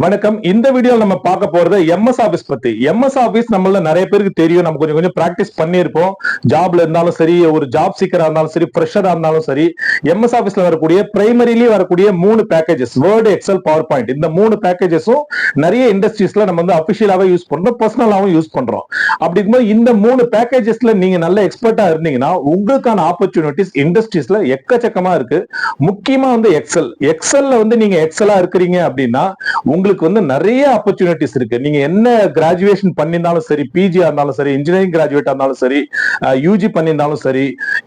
வணக்கம். இந்த வீடியோ நம்ம பார்க்க போறது எம்எஸ் ஆபீஸ் பத்தி. எம்எஸ் ஆபீஸ் நம்மள நிறைய பேருக்கு தெரியும். நம்ம கொஞ்சம் கொஞ்சம் பிராக்டிஸ் பண்ணியிருப்போம். ஜாப்ல இருந்தாலும் சரி, ஒரு ஜாப் சீக்கரா இருந்தாலும் சரி, ஃப்ரெஷரா இருந்தாலும் சரி, எம்எஸ் ஆபீஸ்ல வரக்கூடிய பிரைமரிலி வரக்கூடிய 3 packages, Word, Excel, PowerPoint, இந்த 3 பேக்கேஜஸும் நிறைய இண்டஸ்ட்ரீஸ்ல நம்ம வந்து அபிஷியலாவே யூஸ் பண்றோம், பர்சனலாவும் யூஸ் பண்றோம். அப்படி இருக்கும்போது இந்த 3 பேக்கேஜஸ்ல நீங்க நல்ல எக்ஸ்பர்ட்டா இருந்தீங்கன்னா உங்களுக்கான ஆப்பர்ச்சுனிட்டிஸ் இண்டஸ்ட்ரீஸ்ல எக்கச்சக்கமா இருக்கு. முக்கியமா வந்து எக்ஸல்ல வந்து நீங்க எக்ஸலா இருக்கிறீங்க அப்படின்னா உங்களுக்கு வந்து நிறைய ஆப்பர்ச்சுனிட்டிஸ் இருக்கு. நீங்க என்ன கிராஜுவேஷன் பண்ணியிருந்தாலும் சரி, பிஜியா இருந்தாலும் சரி, இன்ஜினியரிங் கிராஜுவேட் இருந்தாலும் சரி, யூஜி பண்ணியிருந்தாலும் சரி,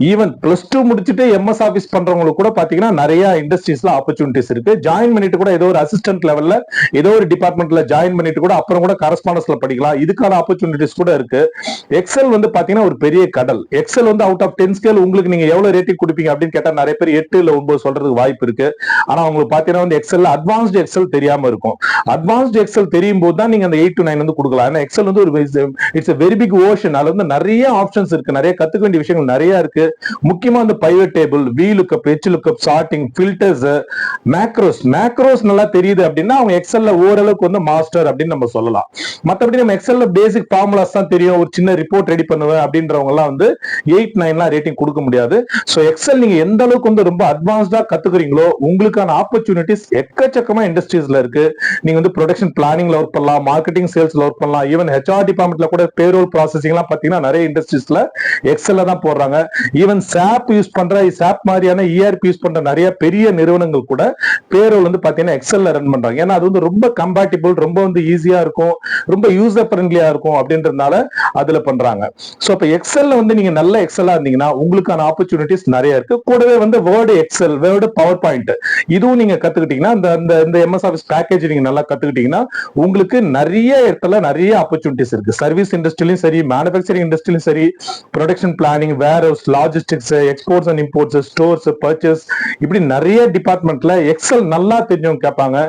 ஈவன் +2 முடிச்சுட்டு எம்எஸ் ஆபீஸ் பண்றவங்களுக்கு கூட பாத்தீங்கன்னா நிறைய இண்டஸ்ட்ரீஸ்ல ஆப்பர்ச்சுனிட்டிஸ் இருக்கு. ஜாயின் பண்ணிட்டு கூட ஏதோ ஒரு அசிஸ்டன்ட் லெவல்ல ஏதோ ஒரு டிபார்ட்மெண்ட்ல ஜாயின் பண்ணிட்டு கூட அப்புறம் கூட கரஸ்பாண்டன்ஸ்ல படிக்கலாம். இதுக்கான ஆப்பர்ச்சுனிட்டிஸ் கூட இருக்கு. எக்ஸல் வந்து பாத்தீங்கன்னா ஒரு பெரிய கடல். எக்ஸல் வந்து அவுட் ஆஃப் 10 ஸ்கேல் உங்களுக்கு நீங்க எவ்வளவு ரேட்டிங் கொடுப்பீங்க அப்படின்னு கேட்டா நிறைய பேர் 8 இல்ல 9 சொல்றதுக்கு வாய்ப்பு இருக்கு. ஆனா உங்களுக்கு பாத்தீங்கன்னா வந்து எக்ஸல்ல அட்வான்ஸ்டு எக்ஸல் தெரியாம இருக்கும். அட்வான்ஸ்டு எக்ஸல் தெரியும் போது தான் நீங்க அந்த 8 to 9 வந்து கொடுக்கலாம். ஏன்னா எக்ஸல் வந்து ஒரு it's a very big ocean. அதுல வந்து நிறைய ஆப்ஷன்ஸ் இருக்கு, நிறைய கத்துக்க வேண்டிய விஷயங்கள் நிறைய இருக்கு. முக்கியமா வந்து pivot table, VLOOKUP, HLOOKUP, charting, filters, macros நல்லா தெரியுது அப்படின்னா அவங்க எக்ஸல்ல ஓரளவுக்கு வந்து மாஸ்டர் அப்படின்னு நம்ம சொல்லலாம். மற்றபடி நம்ம எக்ஸல்ல பேசிக் ஃபார்முலாஸ் தான் தெரியும், ஒரு சின்ன ரிப்போர்ட் ரெடி பண்ணுவேன் அப்படின்றவங்க எல்லாம் வந்து 8, 9 ரேட்டிங் கொடுக்க முடியாது. சோ எக்ஸல் நீங்க எந்த அளவுக்கு வந்து ரொம்ப அட்வான்ஸ்டா கத்துக்கிறீங்களோ உங்களுக்கான ஆப்பர்ச்சுனிட்டிஸ் எக்கச்சக்கமா இண்டஸ்ட்ரீஸ்ல இருக்கு. நீங்க வந்து ப்ரொடக்ஷன் பிளானிங்ல ஒர்க் பண்ணலாம், மார்க்கெட்டிங் சேல்ஸ்ல ஒர்க் பண்ணலாம், ஈவன் HR டிபார்ட்மெண்ட்ல கூட பேரோல் ப்ராசஸிங் எல்லாம் பாத்தீங்கன்னா நிறைய இண்டஸ்ட்ரீஸ்ல எக்ஸல்ல தான் போடுறாங்க. ஈவன் சாப் யூஸ் பண்ற, சாப் மாதிரியான ERP யூஸ் பண்ற நிறைய பெரிய நிறுவனங்கள் கூட பேரோல் வந்து பாத்தீங்கன்னா எக்ஸல்ல ரன் பண்றாங்க. ஏன்னா அது வந்து ரொம்ப கம்பேட்டிபிள், ரொம்ப வந்து ஈஸியா இருக்கும், ரொம்ப யூசர் ஃப்ரெண்ட்லியா இருக்கும் அப்படின்றதுனால அதுல பண்றாங்க. சோ அப்ப எக்ஸல்ல வந்து நீங்க நல்ல எக்ஸலா இருந்தீங்கன்னா உங்களுக்கான ஆப்பர்ச்சுனிட்டிஸ் நிறைய இருக்கு. கூடவே வந்து Word Excel, Word PowerPoint இதுவும் நீங்க கத்துக்கிட்டீங்கன்னா இந்த எம்எஸ் ஆபீஸ் பேக்கேஜ் நீங்க நல்லா கத்துக்கிட்டீங்கன்னா உங்களுக்கு நிறைய இடத்துல நிறைய ஆப்பர்ச்சுனிட்டிஸ் இருக்கு. சர்வீஸ் இண்டஸ்ட்ரியிலும் சரி, மேனுஃபேக்சரிங் இண்டஸ்ட்ரியிலும் சரி, production planning, warehouse, logistics, exports and imports, stores, purchase, இப்படி நிறைய டிபார்ட்மெண்ட்ல எக்ஸல் நல்லா தெரிஞ்சவங்க கேட்பாங்க.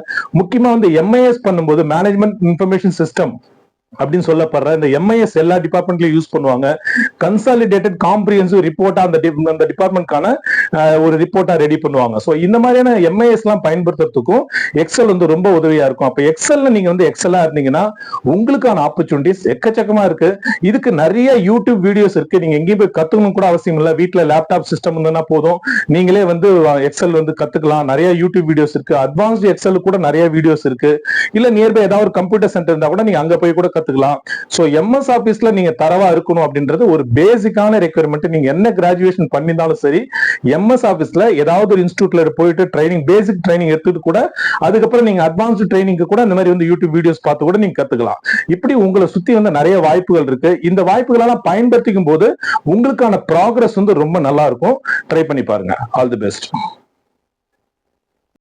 முக்கியமா வந்து MIS பண்ணும்போது மேனேஜ்மெண்ட் இன்ஃபர்மேஷன் சிஸ்டம் அப்படின்னு சொல்லப்படுற இந்த MIS எல்லா டிபார்ட்மெண்ட்லயும் யூஸ் பண்ணுவாங்க. கன்சாலிடேட்டட் காம்ப்ரிஹென்சிவ் ரிப்போர்ட்டா அந்த டிபார்ட்மெண்ட்கான ஒரு ரிப்போர்ட்டா ரெடி பண்ணுவாங்க. சோ இந்த மாதிரியான MIS எல்லாம் பயன்படுத்துறதுக்கும் எக்ஸல் வந்து ரொம்ப உதவியா இருக்கும். அப்ப எக்ஸல்ல நீங்க வந்து எக்ஸலா இருந்தீங்கன்னா உங்களுக்கான ஆப்பர்ச்சுனிட்டிஸ் எக்கச்சக்கமா இருக்கு. இதுக்கு நிறைய யூடியூப் வீடியோஸ் இருக்கு. நீங்க எங்கேயும் போய் கத்துக்கணும் கூட அவசியம் இல்லை. வீட்டுல லேப்டாப் சிஸ்டம் இருந்ததுன்னா போதும், நீங்களே வந்து எக்ஸல் வந்து கத்துக்கலாம். நிறைய யூடியூப் வீடியோஸ் இருக்கு. அட்வான்ஸ்டு எக்ஸல் கூட நிறைய வீடியோஸ் இருக்கு. இல்ல நியர்பை ஏதாவது ஒரு கம்ப்யூட்டர் சென்டர் இருந்தா கூட நீங்க அங்க போய் கூட கத்துக்கலாம். சோ எம்எஸ் ஆபீஸ்ல நீங்க தரவா இருக்கணும் அப்படின்றது ஒரு பேசிக்கான ரெக்யர்மெண்ட். நீங்க என்ன கிராஜுவேஷன் பண்ணிருந்தாலும் சரி, எம்எஸ் ஆபீஸ்ல ஏதாவது ஒரு இன்ஸ்டிடியூட்ல போயிட்டு ட்ரைனிங், பேசிக் ட்ரைனிங் எடுத்துட்டு கூட அதுக்கப்புறம் நீங்க அட்வான்ஸ்டு ட்ரைனிங்க்கு கூட இந்த மாதிரி வந்து யூடியூப் வீடியோஸ் பார்த்து கூட நீங்க கத்துக்கலாம். இப்படி உங்களை சுத்தி வந்து நிறைய வாய்ப்புகள் இருக்கு. இந்த வாய்ப்புகளெல்லாம் பயன்படுத்திக்கும் போது உங்களுக்கான ப்ராக்ரஸ் வந்து ரொம்ப நல்லா இருக்கும். ட்ரை பண்ணி பாருங்க. All the best.